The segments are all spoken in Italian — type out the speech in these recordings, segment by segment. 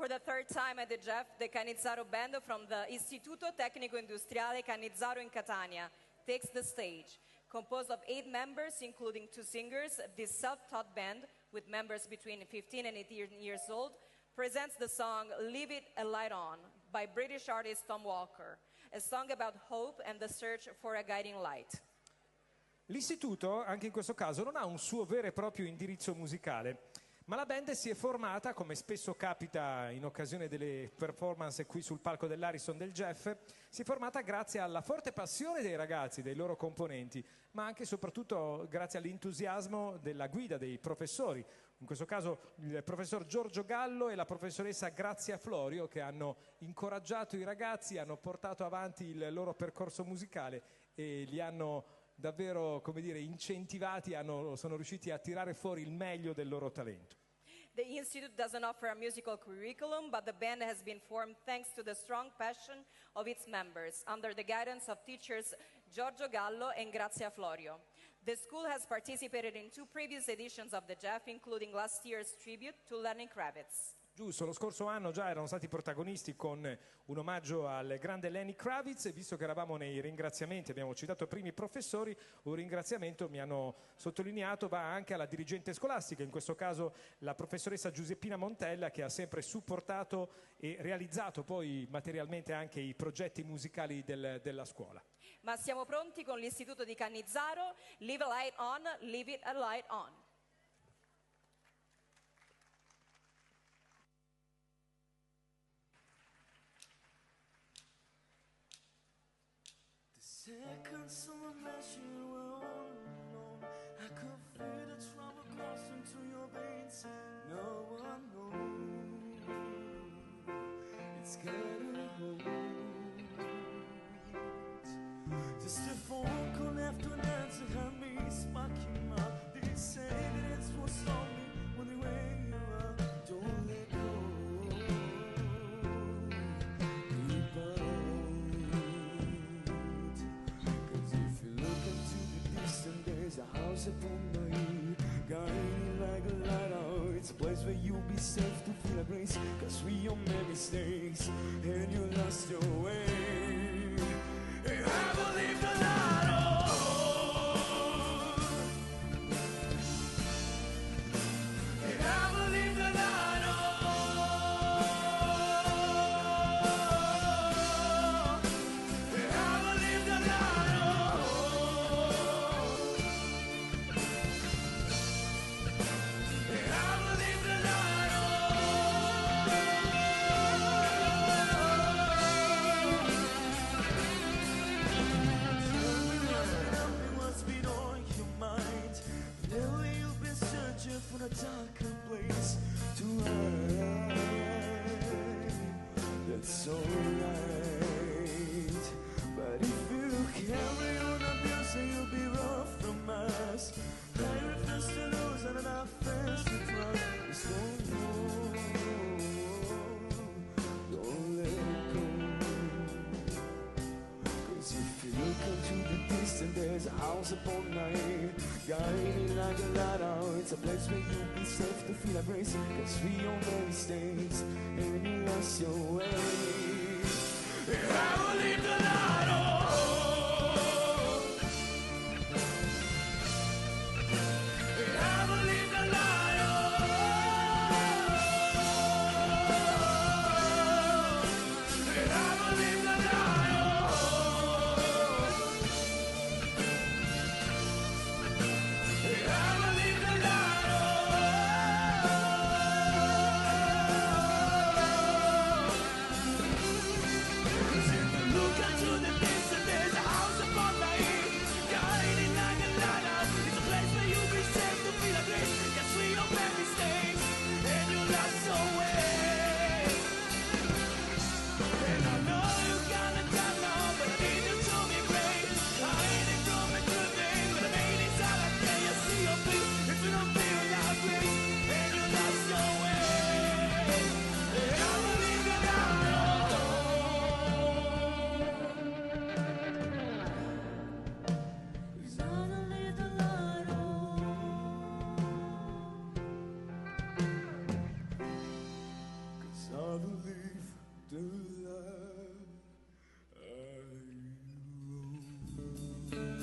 For the third time at the Jeff, the Canizzaro Band from the Istituto Tecnico Industriale Canizzaro in Catania takes the stage. Composed of 8 members, including 2 singers, this self-taught band, with members between 15 and 18 years old, presents the song Leave It a Light On by British artist Tom Walker, a song about hope and the search for a guiding light. L'istituto, anche in questo caso, non ha un suo vero e proprio indirizzo musicale, ma la band si è formata, come spesso capita in occasione delle performance qui sul palco dell'Ariston del Jeff, si è formata grazie alla forte passione dei ragazzi, dei loro componenti, ma anche e soprattutto grazie all'entusiasmo della guida, dei professori. In questo caso il professor Giorgio Gallo e la professoressa Grazia Florio, che hanno incoraggiato i ragazzi, hanno portato avanti il loro percorso musicale e li hanno davvero, come dire, incentivati, sono riusciti a tirare fuori il meglio del loro talento. The Institute doesn't offer a musical curriculum, but the band has been formed thanks to the strong passion of its members, under the guidance of teachers Giorgio Gallo and Grazia Florio. The school has participated in 2 previous editions of the Jeff, including last year's tribute to Lenny Kravitz. Giusto, lo scorso anno già erano stati protagonisti con un omaggio al grande Lenny Kravitz, e visto che eravamo nei ringraziamenti, abbiamo citato i primi professori, un ringraziamento, mi hanno sottolineato, va anche alla dirigente scolastica, in questo caso la professoressa Giuseppina Montella, che ha sempre supportato e realizzato poi materialmente anche i progetti musicali della scuola. Ma siamo pronti con l'Istituto di Canizzaro, Leave a Light On, Leave It a Light On. Seconds of a measure were all alone. I could feel the trouble coursing through your veins. No one knows. It's getting old. Just a phone call after an answer had me sparking up. They say that it's what's on me when they wake you up. Don't let go. There's a house upon the hill, guiding like a lighthouse. It's a place where you'll be safe to feel a grace. Cause we all made mistakes, and you lost your way. And I believe the light on. And I believe the light on. And I believe the light on. For a darker place to hide, that's alright. But if you carry on abusing, you'll be rough from us. I refuse to lose and enough fast to try. Just don't let go. Cause if you look into the distance, there's a house upon night, guiding like a lighthouse. It's a place where you'll be safe to feel a grace. Cause we all made mistakes, and you lost your way. And I will leave the light on. And I will leave the light on. And I will leave the light on. And I will leave the light on. 'Cause if you look into I believe the life I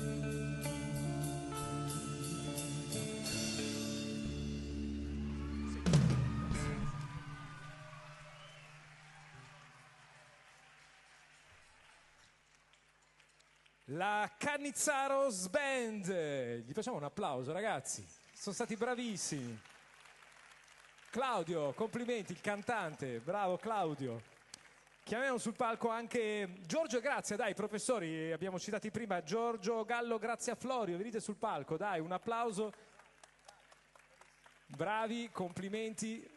La Cannizzaros Band. Gli facciamo un applauso, ragazzi. Sono stati bravissimi. Claudio, complimenti, il cantante. Bravo Claudio. Chiamiamo sul palco anche Giorgio e Grazia, dai professori, abbiamo citati prima Giorgio Gallo, Grazia Florio, venite sul palco, dai, un applauso. Bravi, complimenti.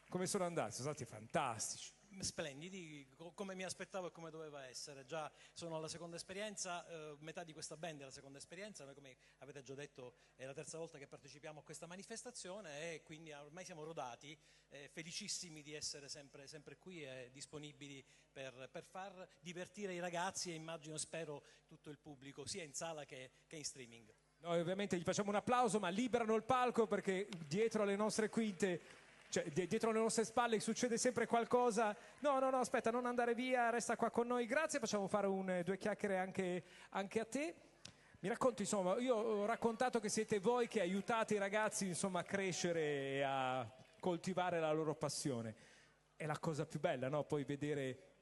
Come sono andati? Sono stati fantastici. Splendidi, come mi aspettavo e come doveva essere. Già sono alla seconda esperienza, metà di questa band è la seconda esperienza. Noi, come avete già detto, è la terza volta che partecipiamo a questa manifestazione e quindi ormai siamo rodati, felicissimi di essere sempre qui e disponibili per far divertire i ragazzi e immagino, spero, tutto il pubblico, sia in sala che in streaming. Noi ovviamente gli facciamo un applauso, ma liberano il palco perché dietro alle nostre quinte, cioè dietro le nostre spalle succede sempre qualcosa. No, aspetta, non andare via, resta qua con noi. Grazie, facciamo fare due chiacchiere anche a te. Mi racconti, insomma, io ho raccontato che siete voi che aiutate i ragazzi, insomma, a crescere e a coltivare la loro passione. È la cosa più bella, no? Poi vedere...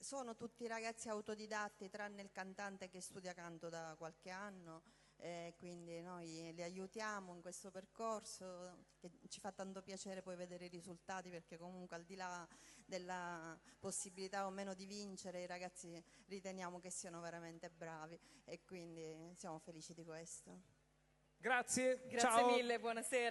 Sono tutti ragazzi autodidatti, tranne il cantante che studia canto da qualche anno. Quindi noi li aiutiamo in questo percorso, che ci fa tanto piacere poi vedere i risultati, perché comunque al di là della possibilità o meno di vincere, i ragazzi riteniamo che siano veramente bravi e quindi siamo felici di questo. Grazie, Grazie ciao. mille, buonasera.